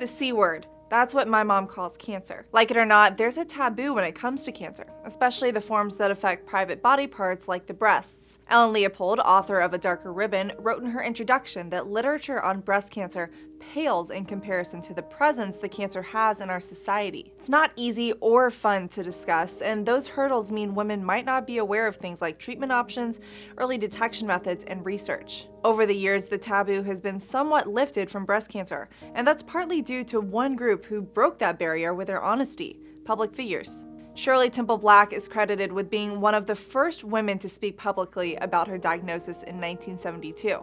The C word. That's what my mom calls cancer. Like it or not, there's a taboo when it comes to cancer, especially the forms that affect private body parts like the breasts. Ann Liebert, author of A Darker Ribbon, wrote in her introduction that literature on breast cancer pales in comparison to the presence the cancer has in our society. It's not easy or fun to discuss, and those hurdles mean women might not be aware of things like treatment options, early detection methods, and research. Over the years, the taboo has been somewhat lifted from breast cancer, and that's partly due to one group who broke that barrier with their honesty: public figures. Shirley Temple Black is credited with being one of the first women to speak publicly about her diagnosis in 1972.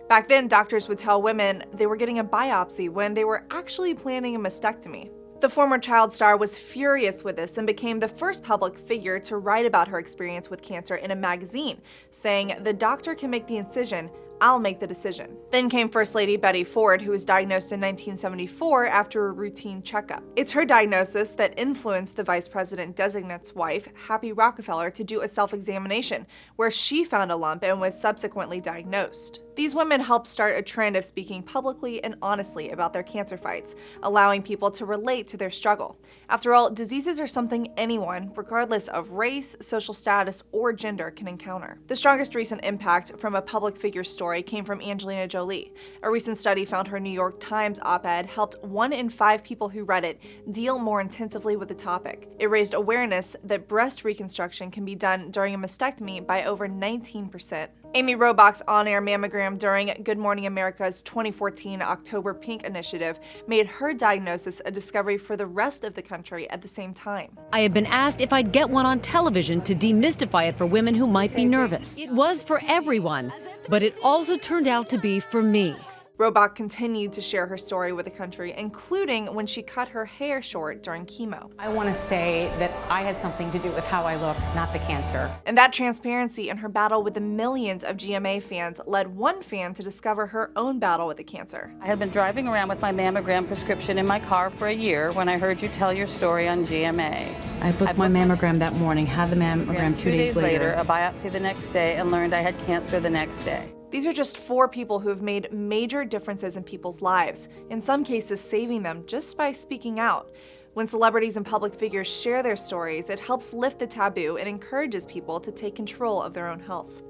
Back then, doctors would tell women they were getting a biopsy when they were actually planning a mastectomy. The former child star was furious with this and became the first public figure to write about her experience with cancer in a magazine, saying, "The doctor can make the incision, I'll make the decision." Then came First Lady Betty Ford, who was diagnosed in 1974 after a routine checkup. It's her diagnosis that influenced the Vice President-designate's wife, Happy Rockefeller, to do a self-examination, where she found a lump and was subsequently diagnosed. These women helped start a trend of speaking publicly and honestly about their cancer fights, allowing people to relate to their struggle. After all, diseases are something anyone, regardless of race, social status, or gender, can encounter. The strongest recent impact from a public figure story came from Angelina Jolie. A recent study found her New York Times op-ed helped 1 in 5 people who read it deal more intensively with the topic. It raised awareness that breast reconstruction can be done during a mastectomy by over 19%. Amy Robach's on-air mammogram during Good Morning America's 2014 October Pink initiative made her diagnosis a discovery for the rest of the country at the same time. I had been asked if I'd get one on television to demystify it for women who might be nervous. It was for everyone, but it also turned out to be for me. Robach continued to share her story with the country, including when she cut her hair short during chemo. I want to say that I had something to do with how I look, not the cancer. And that transparency in her battle with the millions of GMA fans led one fan to discover her own battle with the cancer. I had been driving around with my mammogram prescription in my car for a year when I heard you tell your story on GMA. I booked my mammogram that morning, had the mammogram 2 days later, a biopsy the next day, and learned I had cancer the next day. These are just 4 people who have made major differences in people's lives, in some cases saving them just by speaking out. When celebrities and public figures share their stories, it helps lift the taboo and encourages people to take control of their own health.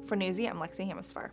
For Newsy, I'm Lexi Hamasfar.